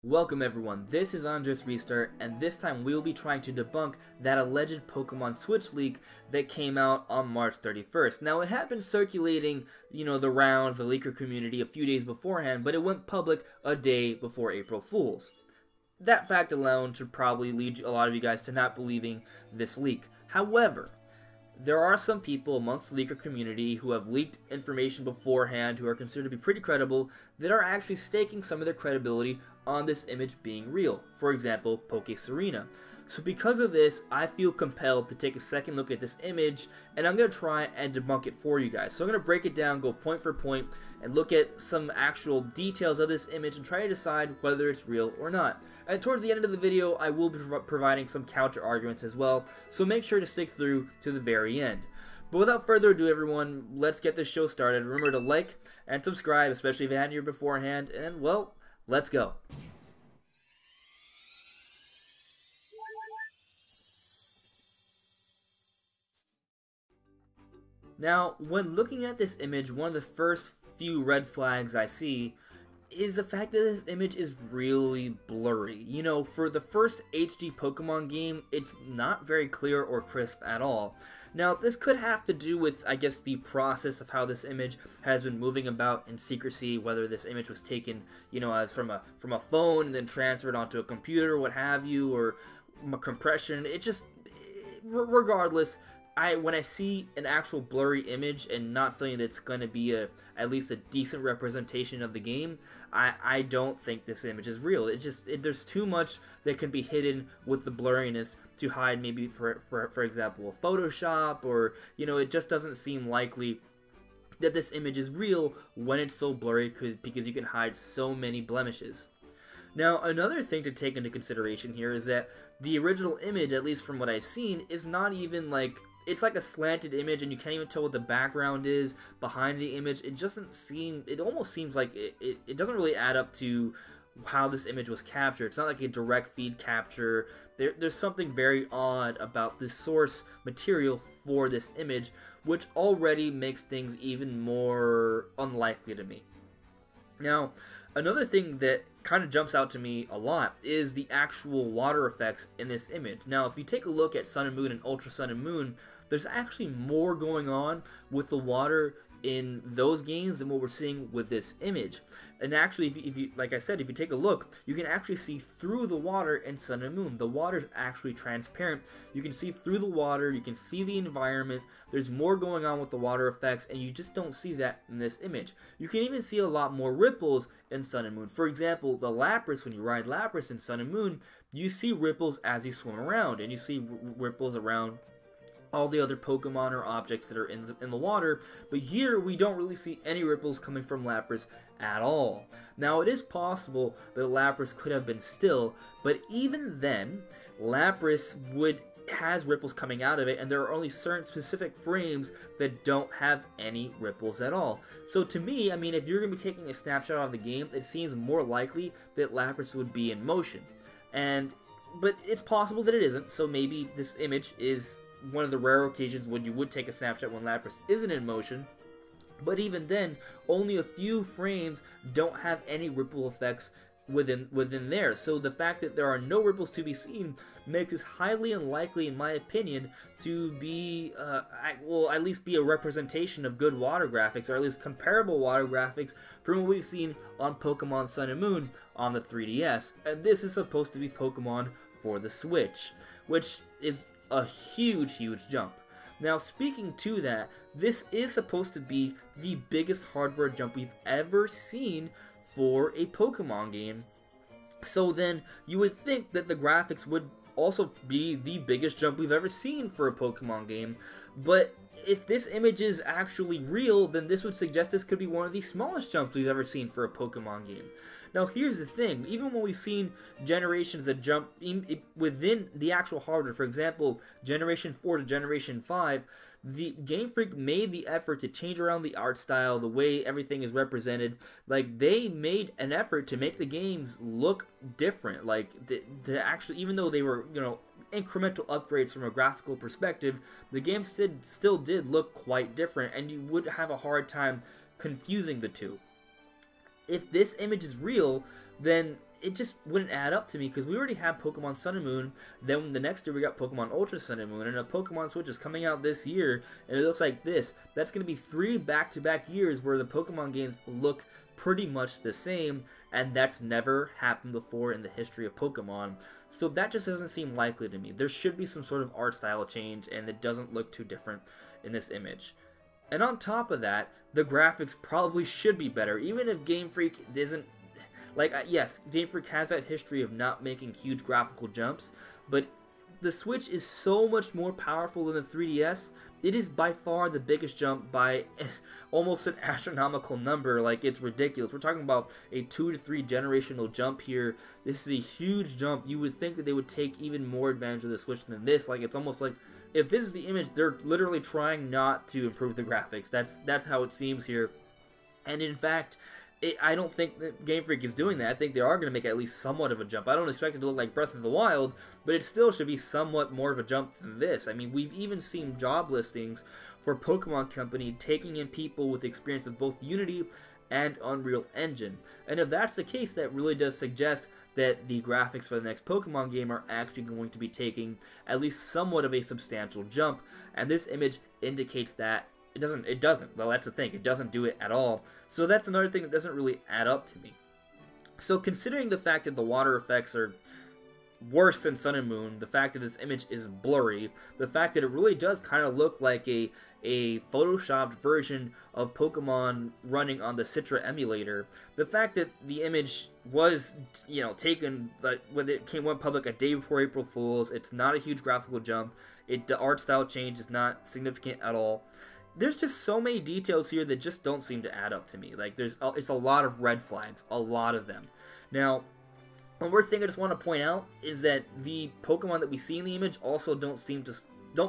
Welcome everyone, this is AndresRestart, and this time we'll be trying to debunk that alleged Pokemon Switch leak that came out on March 31st. Now it had been circulating, the rounds, the leaker community a few days beforehand, but it went public a day before April Fool's. That fact alone should probably lead a lot of you guys to not believing this leak. However, there are some people amongst the leaker community who have leaked information beforehand who are considered to be pretty credible that are actually staking some of their credibility on this image being real. For example, Poke Serena. So because of this, I feel compelled to take a second look at this image, and I'm going to try and debunk it for you guys. So I'm going to break it down, go point for point, and look at some actual details of this image and try to decide whether it's real or not. And towards the end of the video, I will be providing some counter arguments as well, so make sure to stick through to the very end. But without further ado everyone, let's get this show started. Remember to like and subscribe, especially if you hadn't here beforehand, and well, let's go. Now, when looking at this image, one of the first few red flags I see is the fact that this image is really blurry. For the first HD Pokemon game, it's not very clear or crisp at all. Now, this could have to do with, I guess, the process of how this image has been moving about in secrecy, whether this image was taken, as from a phone and then transferred onto a computer, what have you, or compression. Regardless, when I see an actual blurry image and not something that's going to be at least a decent representation of the game, I don't think this image is real. There's too much that can be hidden with the blurriness to hide, maybe for example, a Photoshop, or it just doesn't seem likely that this image is real when it's so blurry because you can hide so many blemishes. Now, another thing to take into consideration here is that the original image, at least from what I've seen, is not even it's like a slanted image, and you can't even tell what the background is behind the image. It almost seems like it doesn't really add up to how this image was captured. It's not like a direct feed capture. There's something very odd about the source material for this image, which already makes things even more unlikely to me. Now, another thing that kind of jumps out to me a lot is the actual water effects in this image. Now, if you take a look at Sun and Moon and Ultra Sun and Moon, there's actually more going on with the water in those games than what we're seeing with this image. And actually, if you like I said, if you take a look, you can actually see through the water in Sun and Moon. The water is actually transparent. You can see through the water, you can see the environment. There's more going on with the water effects, and you just don't see that in this image. You can even see a lot more ripples in Sun and Moon. For example, the Lapras, when you ride Lapras in Sun and Moon, you see ripples as you swim around, and you see ripples around all the other Pokemon or objects that are in the water, but here we don't really see any ripples coming from Lapras at all. Now, it is possible that Lapras could have been still, but even then, Lapras has ripples coming out of it, and there are only certain specific frames that don't have any ripples at all. So to me, if you're going to be taking a snapshot of the game, it seems more likely that Lapras would be in motion. But it's possible that it isn't, so maybe this image is one of the rare occasions when you would take a snapshot when Lapras isn't in motion. But even then, only a few frames don't have any ripple effects within there. So the fact that there are no ripples to be seen makes this highly unlikely, in my opinion, to be, at least be a representation of good water graphics, or at least comparable water graphics from what we've seen on Pokemon Sun and Moon on the 3DS. And this is supposed to be Pokemon for the Switch, which is a huge jump. Now, speaking to that, this is supposed to be the biggest hardware jump we've ever seen for a Pokemon game. So then you would think that the graphics would also be the biggest jump we've ever seen for a Pokemon game. But if this image is actually real, then this would suggest this could be one of the smallest jumps we've ever seen for a Pokemon game. Now, here's the thing. Even when we've seen generations that jump within the actual hardware, for example, Generation 4 to Generation 5, the Game Freak made the effort to change around the art style, the way everything is represented. They made an effort to make the games look different. Actually, even though they were, incremental upgrades from a graphical perspective, the games still did look quite different, and you would have a hard time confusing the two. If this image is real, then it just wouldn't add up to me, because we already have Pokemon Sun and Moon. Then the next year we got Pokemon Ultra Sun and Moon, and a Pokemon Switch is coming out this year, and it looks like this. That's going to be 3 back-to-back years where the Pokemon games look pretty much the same, and that's never happened before in the history of Pokemon. So that just doesn't seem likely to me. There should be some sort of art style change, and it doesn't look too different in this image. And on top of that, the graphics probably should be better, even if Game Freak isn't, like, yes, Game Freak has that history of not making huge graphical jumps, but the Switch is so much more powerful than the 3DS. It is by far the biggest jump by almost an astronomical number. Like, it's ridiculous. We're talking about a 2 to 3 generational jump here. This is a huge jump. You would think that they would take even more advantage of the Switch than this. Like, it's almost like, if this is the image, they're literally trying not to improve the graphics. That's how it seems here. And in fact, I don't think that Game Freak is doing that. I think they are going to make at least somewhat of a jump. I don't expect it to look like Breath of the Wild, but it still should be somewhat more of a jump than this. I mean, we've even seen job listings for Pokemon Company taking in people with experience with both Unity and Unreal Engine. And if that's the case, that really does suggest that the graphics for the next Pokemon game are actually going to be taking at least somewhat of a substantial jump. And this image indicates that it doesn't. Well, that's the thing. It doesn't do it at all. So that's another thing that doesn't really add up to me. So considering the fact that the water effects are worse than Sun and Moon, the fact that this image is blurry, the fact that it really does kind of look like a photoshopped version of Pokemon running on the Citra emulator, the fact that the image was, you know, taken when it went public a day before April Fool's, it's not a huge graphical jump, the art style change is not significant at all. There's just so many details here that just don't seem to add up to me. Like, it's a lot of red flags, a lot of them. Now, one more thing I just want to point out is that the Pokemon that we see in the image also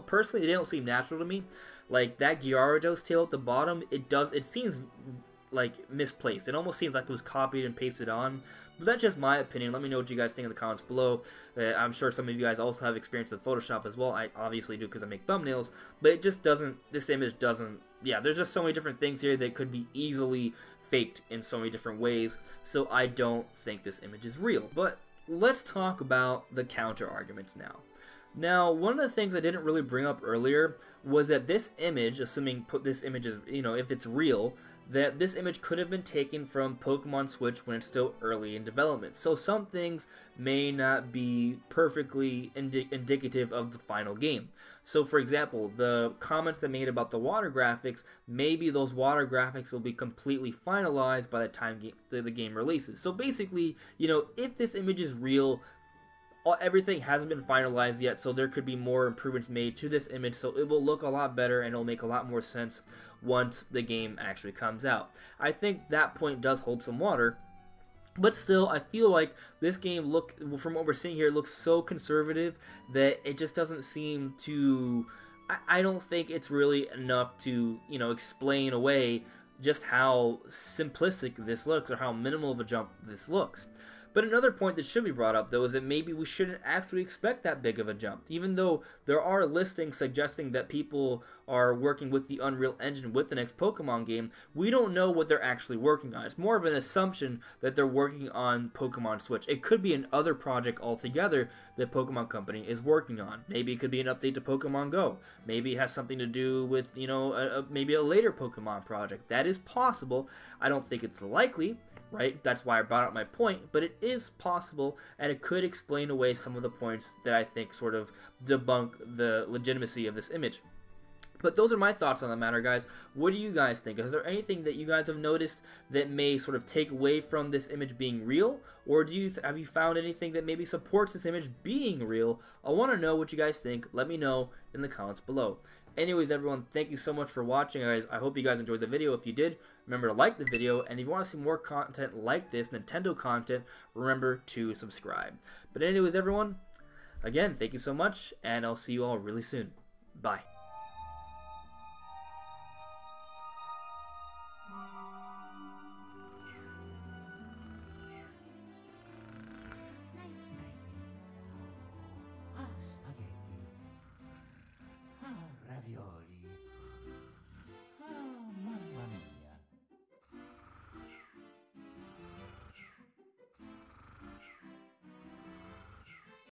personally, they don't seem natural to me. Like, that Gyarados tail at the bottom, it seems like misplaced. It almost seems like it was copied and pasted on. But that's just my opinion. Let me know what you guys think in the comments below. I'm sure some of you guys also have experience with Photoshop as well. I obviously do because I make thumbnails. But it just doesn't, this image doesn't, yeah, there's just so many different things here that could be easily faked in so many different ways. So I don't think this image is real. But let's talk about the counter arguments now. Now, one of the things I didn't really bring up earlier was that this image, assuming this image is, you know, if it's real, that this image could have been taken from Pokemon Switch when it's still early in development. So some things may not be perfectly indicative of the final game. So for example, the comments that made about the water graphics, maybe those water graphics will be completely finalized by the time the game releases. So basically, you know, if this image is real, everything hasn't been finalized yet, so there could be more improvements made to this image, so it will look a lot better and it'll make a lot more sense once the game actually comes out. I think that point does hold some water, but still, I feel like this game, from what we're seeing here, looks so conservative that it just doesn't seem to, I don't think it's really enough to, you know, explain away just how simplistic this looks or how minimal of a jump this looks. But another point that should be brought up, though, is that maybe we shouldn't actually expect that big of a jump. Even though there are listings suggesting that people are working with the Unreal Engine with the next Pokemon game, we don't know what they're actually working on. It's more of an assumption that they're working on Pokemon Switch. It could be another project altogether that Pokemon Company is working on. Maybe it could be an update to Pokemon Go. Maybe it has something to do with, you know, maybe a later Pokemon project. That is possible. I don't think it's likely. Right? That's why I brought up my point, but it is possible, and it could explain away some of the points that I think sort of debunk the legitimacy of this image. But those are my thoughts on the matter, guys. What do you guys think? Is there anything that you guys have noticed that may sort of take away from this image being real? Or have you found anything that maybe supports this image being real? I want to know what you guys think. Let me know in the comments below. Anyways, everyone, thank you so much for watching, guys. I hope you guys enjoyed the video. If you did, remember to like the video. And if you want to see more content like this, Nintendo content, remember to subscribe. But anyways, everyone, again, thank you so much, and I'll see you all really soon. Bye.